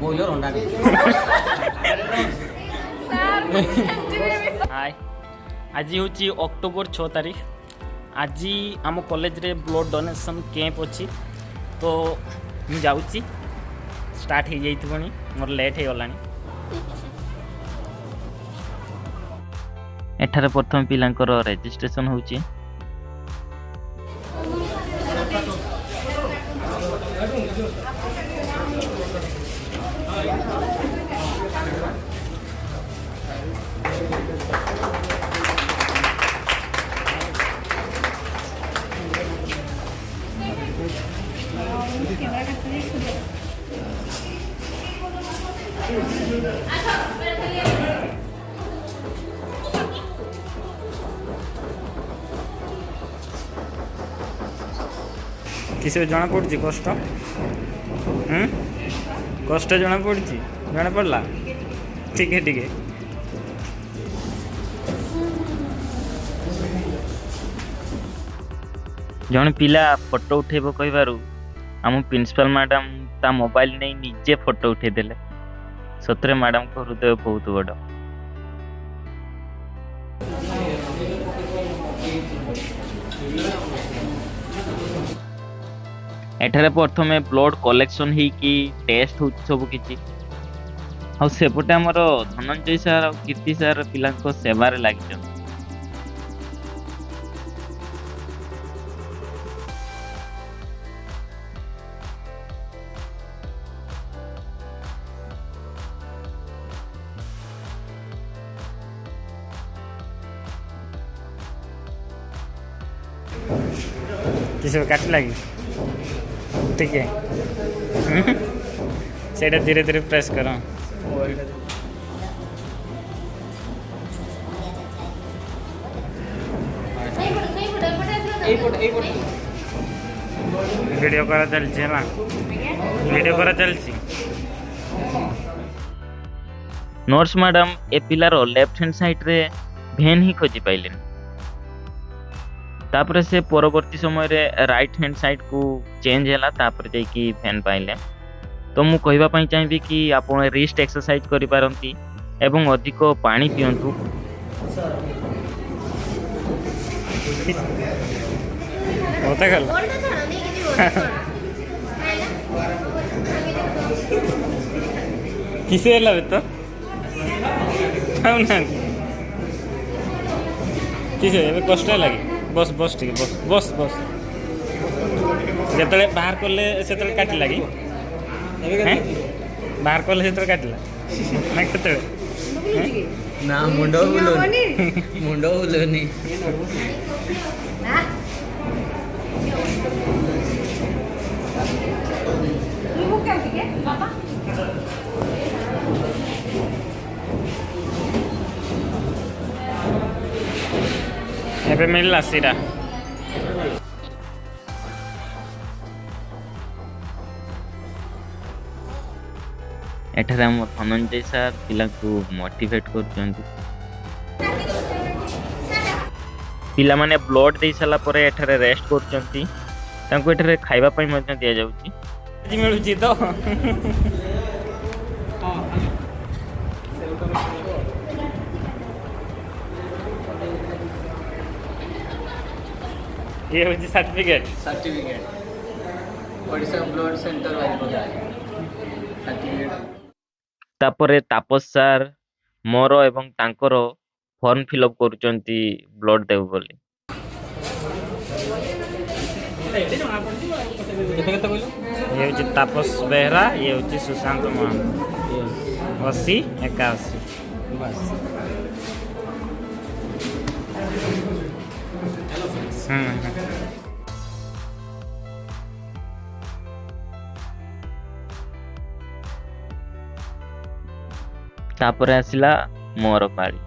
बोलो रोंडा हाय आज हूँ अक्टोबर 6 तारीख। आज आम कॉलेज रे ब्लड डोनेशन कैंप अच्छी तो मुझे जाऊँगी स्टार्ट हो जाइए मोर लेट हो गलानी। एठारे प्रथम पिलांकर रजिस्ट्रेशन होची। किसी जना पड़ी कष्ट कष्ट जना पड़ी जना पड़ला ठीक है ठीक है। जन पिला फोटो उठेब कहबारू आम प्रिंसिपल मैडम ता मोबाइल नहीं निजे फोटो उठे देले। सतरे मैडम को हृदय बहुत बड़। एठारे प्रथमे ब्लड कलेक्शन ही की टेस्ट हो सब किछि आ सेपटे हमर धनंजय सर और कीर्ति सर पिलांको सेवारे लागि। किसी काट लगी ठीक है सेटा धीरे धीरे प्रेस करो। वीडियो करा चलछि है ना वीडियो करा चलछि। नर्स मैडम ए पिलार लेफ्ट हैंड साइड रे भेन ही खोजी पाइलेन। तापर से परवर्ती समय रे राइट हैंड साइड को चेंज हैला तापर जे कि फैन पाइले। तो मु कहबा पई चाहिबी कि आपण रिस्ट एक्सरसाइज करि पारंती एवं अधिक पानी पियंतु। होता गल किसे हैला तो ना किसे एबे कष्ट लगे। बस बस ठीक है बस बस बस जिते बाहर कले से काट लगी बाहर कले से काटला ना केते ना मुंडो हुलोनी एबे मिलला सीरा। एठारे हम धनंजय सर पिला को मोटिवेट करछंती। पिला माने ब्लड दे साला परे एठारे रेस्ट करछंती। तांको एठारे खाइबा पई मध्य दिया जाउची। जी मिलुची तो ये होची certificate Odisha blood centre certificate. तापरे तापस सर मोर एवं तांकर फॉर्म फिलअप करूचंती ब्लड देव बोली। ये होची तापस बेहरा ये होची सुशांत महान 80 81 बस। तापरे आसिला मोर पाली।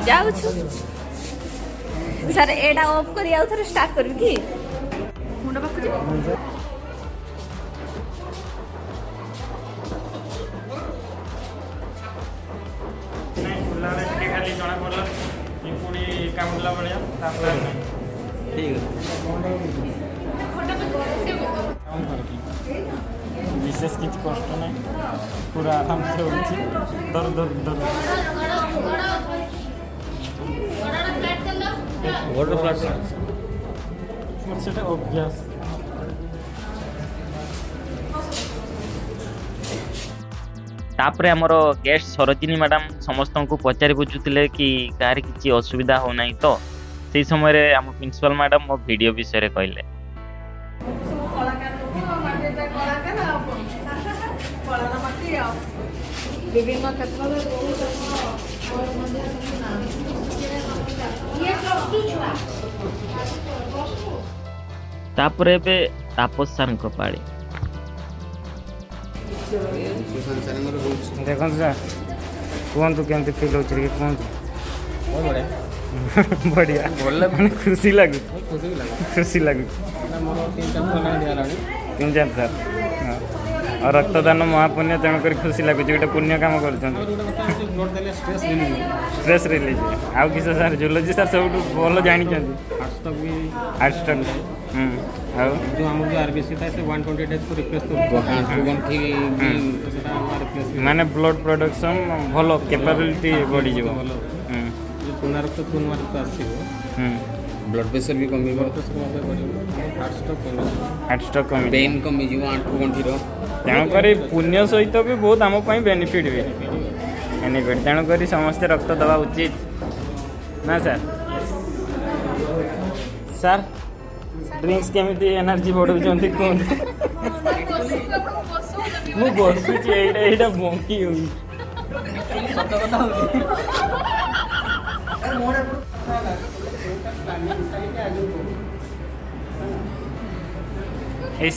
जाऊ सर एडा ऑफ करी आउ थरे स्टार्ट करबी की मुंडा पाखु जा खाली जଣା पड़ला पुणी कामुला भलिया ठीक है। विशेष किसी कष्ट ना पूरा आराम से होची दर दर दर वाटर फ्लड सेटा अभ्यास तापरे हमर गेस्ट सरोजिनी मैडम समस्त को पचारि बुझुतिले कि गारे किछि असुविधा हो नाही तो सेही समय रे हम प्रिंसिपल मैडम मो वीडियो विषय रे कहले ବିଭିନ୍ନ କ୍ଷେତ୍ରରେ तापरे बे तापस सर को पाड़ी देखो सर कहतु केमती फिल हो कहतु बढ़िया मैंने खुशी लगुच खुशी लगुच 3-4 साल और रक्तदान महापुण्य तेणुक खुशी लगुच गोटे पुण्य काम कर स्ट्रेस रिलीज आउ किस सर जूलोजी सर सब भल जानी हार्टस्टक माने ब्लड प्रोडक्शन भल कैपेबिलिटी बढ़ी पुनरुक्त पुनरुक्त आसिबो ब्लड प्रेशर भी कमी हार्ट स्ट्रोक कमी पेन कमी जीव आंठू गंठीर तेणुक पुण्य सहित भी बहुत आम बेनिफिट भी बेनिफिट तेणुक समस्ते रक्त दवा उचित ना सर सर ड्रिंक्स केमिति एनर्जी बढ़ाऊँ कहते मु बसुची एटा बंकी हो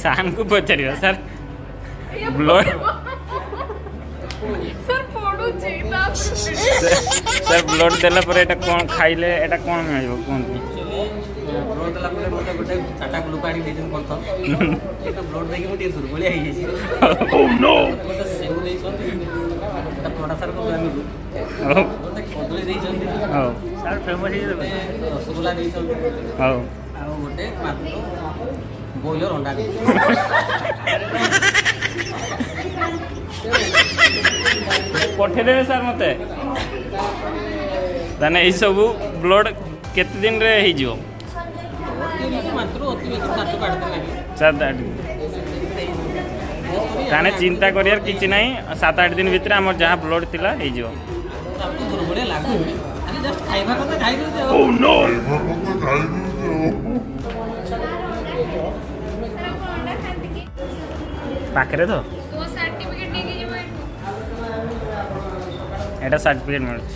शान को पचार सर ब्लड सर ब्लड देला पर एटा कौन खाइले एटा कौन मिलिबो कहंती ब्लड देला पर मते गोटे चाटा ग्लूकाडी देजन कोन एटा ब्लड देके मते दुर्बलिया हे जे ओह नो गोटे सेउ देछन एटा पड़ा सर को आमी गोटे कदली देछन हां सर फेमस हे रसगुल्ला देछन हां आ गोटे मात्र बॉयलर अंडा पठे देवे सर मते ताने ई सब ब्लड केते दिन रे ही जिवो मात्र अति बेसी 7-8 दिन लागे 7-8 दिन ताने चिंता करियार किछि नाही 7-8 दिन भीतर हमर जहां ब्लड थिला ही जिवो आपको दुर्बलिया लागू खाली जस्ट खाइबा କଥା खाइ दे ओह नो पाखरे तो एटा सर्टिफिकेट मिलुछ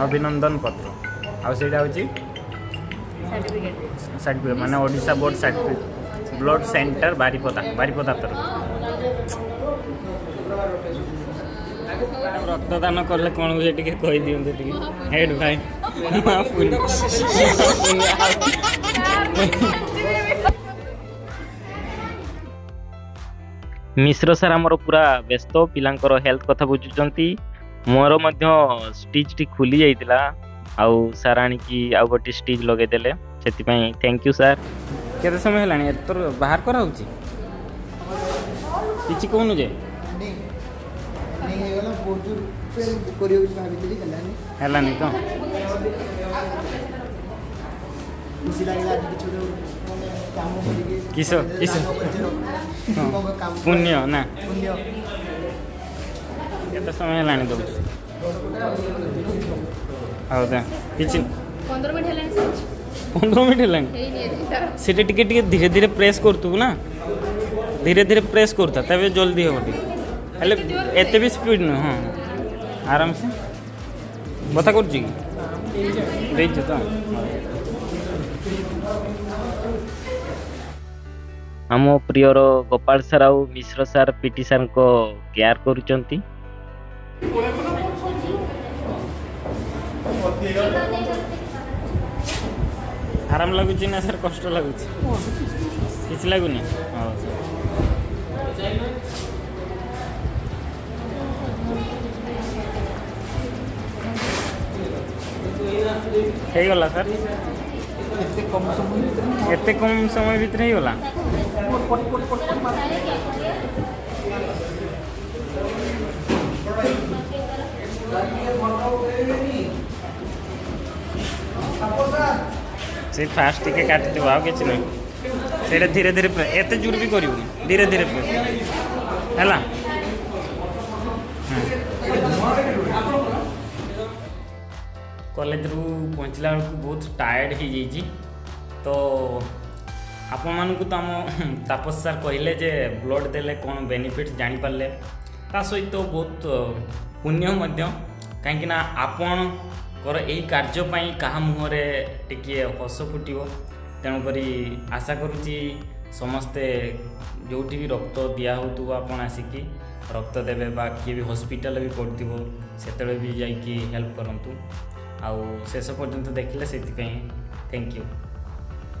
अभिनंदन पत्र आउ सेटा होची सर्टिफिकेट माने Odisha board certificate blood centre Baripada तर रक्तदान कले कौन हुए टिके कहि दियंते टिके हेड भाई मिश्र सर आमर पूरा व्यस्त पिलांकर हेल्थ कथा बुझुचंती मोर मध्य स्टिच टी खुली जाइतिला आउ सर आनिकी आउ गोटे स्टिच लगे देले सेति पई थैंक यू सर केते समय हलानी एतर बाहर करा होची किछि कोनु जे हलानी तो किस पुण्य ना केते समय हलानी दो आउ दे किछि 15 मिनिट हेलानी सर 15 मिनिट हलानी सेटे टिके टिके धीरे धीरे प्रेस करतु ना धीरे धीरे प्रेस करता तबे जल्दी हो बटी हेले एते भी स्पीड न हां आराम से बता कर जी देख तो हम प्रियर गोपाल सर आउ मिश्र सर पीटी सर को केयर करूचंती आराम लगुच ना सर कष्ट लगुच किछ लगुनी हां हो गला सर ଏତେ କମ୍ ସମୟ ଭିତରେ ଏତେ କମ୍ ସମୟ ଭିତରେ ହେଇଗଲା। ସେ ଫାଷ୍ଟ ଟିକେ କାଟିଦେବ, ଆଉ କିଛି ନାହିଁ। ସେଇଟା ଧୀରେ ଧୀରେ ଏତେ ଜୋର ବି କରିବୁନି, ଧୀରେ ଧୀରେ ହେଲା। କଲେଜରୁ ପହଞ୍ଚିଲା ବେଳକୁ ବହୁତ ଟାୟାର୍ଡ଼ ହେଇଯାଇଛି। ତ ଆପଣମାନଙ୍କୁ ତ ଆମ ତାପସ ସାର୍ କହିଲେ ଯେ ବ୍ଲଡ଼ ଦେଲେ କ'ଣ ବେନିଫିଟ୍ ଜାଣିପାରିଲେ। ତା ସହିତ ବହୁତ ପୁଣ୍ୟ ମଧ୍ୟ, କାହିଁକିନା ଆପଣଙ୍କର ଏହି କାର୍ଯ୍ୟ ପାଇଁ କାହା ମୁହଁରେ ଟିକିଏ ହସ ଫୁଟିବ। ତେଣୁକରି ଆଶା କରୁଛି ସମସ୍ତେ ଯେଉଁଠି ବି ରକ୍ତ ଦିଆହେଉଥିବ ଆପଣ ଆସିକି ରକ୍ତ ଦେବେ, ବା କିଏ ବି ହସ୍ପିଟାଲ ବି ପଡ଼ିଥିବ ସେତେବେଳେ ବି ଯାଇକି ହେଲ୍ପ କରନ୍ତୁ। ଆଉ ଶେଷ ପର୍ଯ୍ୟନ୍ତ ଦେଖିଲେ ସେଥିପାଇଁ ଥ୍ୟାଙ୍କ ୟୁ।